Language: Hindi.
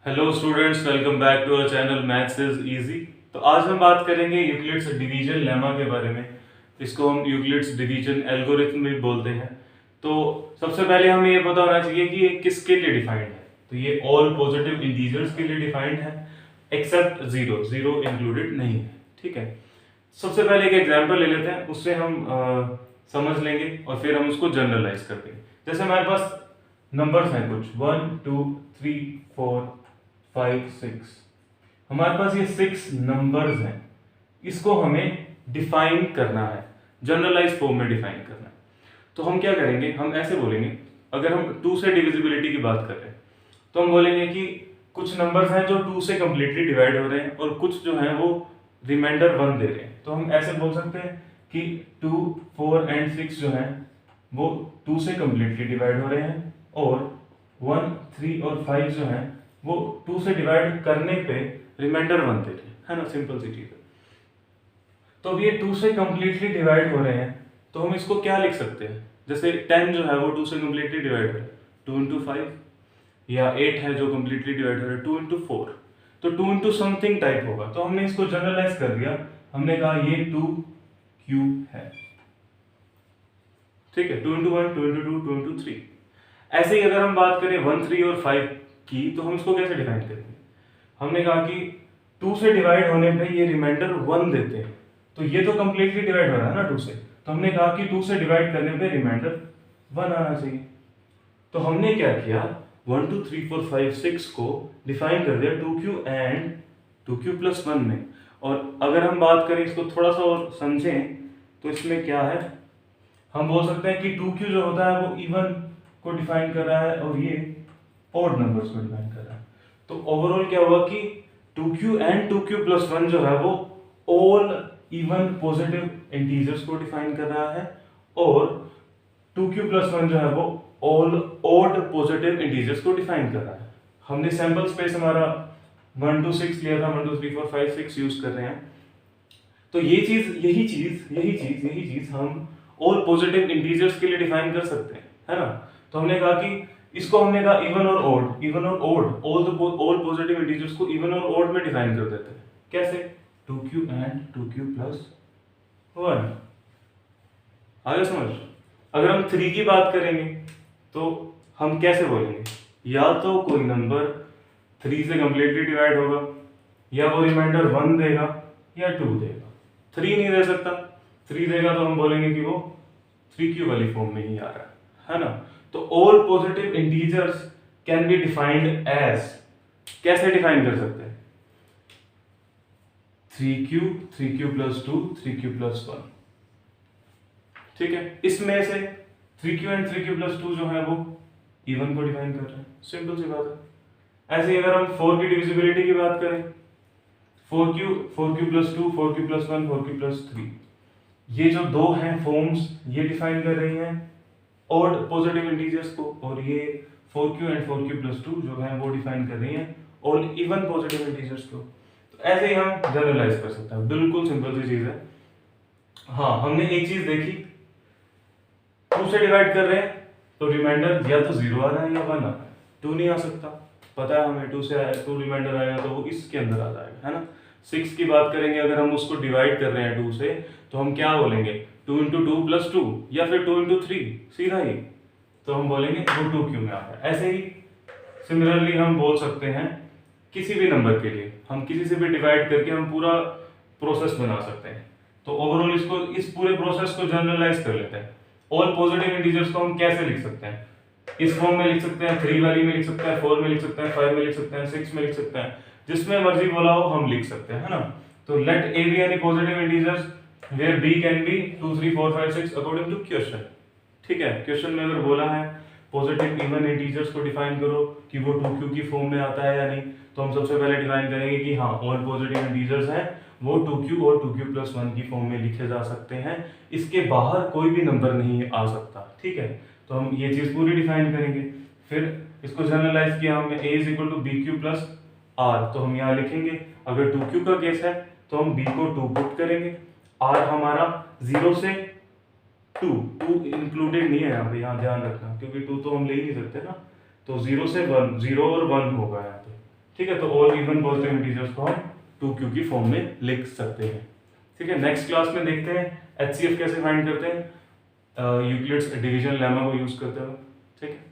Hello students, welcome back to our channel maths is easy. तो आज हम बात करेंगे यूक्लिड्स डिवीजन लेमा के बारे में। इसको हम यूक्लिड्स डिवीजन एल्गोरिथम भी बोलते हैं। तो सबसे पहले हमें ये पता होना चाहिए कि ये किसके लिए डिफाइंड है। तो ये ऑल पॉजिटिव इंटीजर्स के लिए डिफाइंड है एक्सेप्ट जीरो, जीरो इंक्लूडेड नहीं है। ठीक है, सबसे पहले एक एग्जांपल ले लेते हैं, उससे हम समझ लेंगे और फिर हम उसको जनरलाइज कर देंगे। जैसे हमारे पास नंबर्स हैं कुछ 1 2 3 4 5 6, हमारे पास ये 6 नंबर्स हैं। इसको हमें डिफाइन करना है, जनरलाइज फॉर्म में डिफाइन करना है। तो हम क्या करेंगे, हम ऐसे बोलेंगे, अगर हम 2 से डिविजिबिलिटी की बात कर रहे हैं तो हम बोलेंगे कि कुछ नंबर्स हैं जो 2 से कंप्लीटली डिवाइड हो रहे हैं और कुछ जो हैं वो रिमाइंडर 1 दे रहे हैं। तो हम ऐसे बोल सकते हैं कि 2 4 एंड 6 जो हैं वो 2 से कंप्लीटली डिवाइड हो रहे हैं और 1 3 और 5 जो हैं वो 2 से डिवाइड करने पे रिमाइंडर 1 दे रहे हैं, है ना। सिंपल सी चीज है। तो अब ये 2 से कंप्लीटली डिवाइड हो रहे हैं तो हम इसको क्या लिख सकते हैं, जैसे 10 जो है वो 2 से कंप्लीटली डिवाइड हो रहा है 2 into 5, या 8 है जो कंप्लीटली डिवाइड हो रहा है 2 into 4। तो 2 into समथिंग टाइप होगा। तो हमने इसको जनरलाइज कर दिया, हमने कहा ये 2 क्यूब है। ठीक है, 2 into 1 2 into 2 2 into 3। ऐसे ही अगर हम बात करें 1 3 और 5 की, तो हम इसको कैसे डिफाइन करेंगे। हमने कहा कि 2 से डिवाइड होने पे ये रिमाइंडर 1 देते हैं। तो ये तो कंप्लीटली डिवाइड हो रहा है ना 2 से, तो हमने कहा कि 2 से डिवाइड करने पे रिमाइंडर 1 आना चाहिए। तो हमने क्या किया, 1 2 3 4 5 6 को डिफाइन कर दिया 2q एंड 2q प्लस 1 में। और अगर हम बात करें इसको थोड़ा सा और समझें तो इसमें क्या है, हम बोल सकते हैं कि 2q जो होता है वो इवन को डिफाइन कर रहा है और ये ऑड नंबर्स को डिफाइन कर रहा है। तो ओवरऑल क्या हुआ कि 2q एंड 2q प्लस 1 जो है वो ऑल इवन पॉजिटिव इंटीजर्स को डिफाइन कर रहा है और 2q प्लस 1 जो है वो ऑल ऑड पॉजिटिव इंटीजर्स को डिफाइन कर रहा है। हमने सैंपल स्पेस हमारा 1 2 6 लिया था, 1 2 3 4 5 6 यूज कर रहे हैं। तो यही चीज हम ऑल पॉजिटिव इंटीजर्स के लिए डिफाइन कर सकते हैं, है ना। तो हमने कहा कि इसको हमने कहा इवन और ऑड, इवन और ऑड, ऑल पॉजिटिव इंटीजर्स को इवन और ऑड में डिफाइन कर देते हैं। कैसे, 2q एंड 2q प्लस 1। आगे समझ। अगर हम 3 की बात करेंगे तो हम कैसे बोलेंगे, या तो कोई नंबर 3 से कंप्लीटली डिवाइड होगा, या वो रिमाइंडर 1 देगा या 2 देगा। 3 नहीं दे सकता, 3 देगा तो हम बोलेंगे कि वो 3q वाली फॉर्म में ही आ रहा है ना। तो all positive integers can be defined as, कैसे डिफाइन कर सकते हैं, 3q 3q plus 2 3q plus 1। ठीक है, इसमें से 3q एंड 3q प्लस 2 जो है वो इवन को डिफाइन कर रहे हैं। सिंपल सी बात है। ऐसे ही अगर हम 4 की डिविजिबिलिटी की बात करें, 4q plus 2 4q plus 1 4q plus 3, ये जो दो हैं फॉर्म्स ये डिफाइन कर रही हैं ऑड पॉजिटिव इंटीजर्स को, और ये 4q एंड 4q प्लस 2 जो है वो डिफाइन कर रही हैं ऑल इवन पॉजिटिव इंटीजर्स को। तो ऐसे ही हम जनरलाइज कर सकते हैं, बिल्कुल सिंपल सी चीज है। हाँ, हमने एक चीज देखी, 2 से डिवाइड कर रहे हैं तो रिमाइंडर या तो 0 आ रहा है या 1 आ रहा है, 2 नहीं आ सकता। पता है हमें 2 से आया, 2 रिमाइंडर आया तो वो इसके अंदर आ जाएगा, है ना। 6 की बात करेंगे, अगर हम उसको डिवाइड कर रहे हैं 2 से तो हम क्या बोलेंगे, 2 into 2 प्लस 2 या फिर 2 into 3, सीधा ही। तो हम बोलेंगे वो 2q में आ रहा है। ऐसे ही सिमिलरली हम बोल सकते हैं किसी भी नंबर के लिए, हम किसी से भी डिवाइड करके हम पूरा प्रोसेस बना सकते हैं। तो ओवरऑल इसको, इस पूरे प्रोसेस को जनरलाइज कर लेते हैं। ऑल पॉजिटिव इंटीजर्स को हम कैसे लिख सकते हैं, इस फॉर्म में लिख सकते हैं, 3 वाली में लिख सकते हैं, 4 में लिख सकते हैं, 5 में लिख सकते हैं, 6 में लिख सकते हैं, जिसमें मर्जी बोला हो हम लिख सकते हैं, है ना। तो late a be any positive integers where b can be 2 3 4 5 6 according to question। ठीक है, क्वेश्चन में अगर बोला है पॉजिटिव इवन इंटीजर्स को डिफाइन करो कि वो 2q की फॉर्म में आता है या नहीं, तो हम सबसे पहले डिफाइन करेंगे कि हाँ ऑल पॉजिटिव इंटीजर्स हैं वो 2q और 2q प्लस 1 की फॉर्म में लिखे जा सकते हैं, इसके बाहर कोई भी नंबर नहीं आ सकता। ठीक है, तो हम ये चीज पूरी डिफाइन करेंगे। फिर इसको जनरलाइज किया हमने, a is equal to b q plus r, तो हम यहाँ लिखेंगे अगर 2q का केस है तो हम b को 2 पुट करेंगे, r हमारा 0 से 2 इंक्लूडेड नहीं है यहाँ पे, यहाँ ध्यान रखना, क्योंकि 2 तो हम ले ही नहीं सकते ना। तो 0 से 1, 0 और 1 होगा यहाँ पे। ठीक है, तो ऑल इवन पॉजिटिव इंटीजर्स को हम 2q की फॉर्म में लिख सकते हैं। ठीक है, नेक्स्ट क्लास में देखते हैं HCF कैसे फाइंड करते हैं यूक्लिड्स डिवीजन लेमा को यूज करते हुए। ठीक है।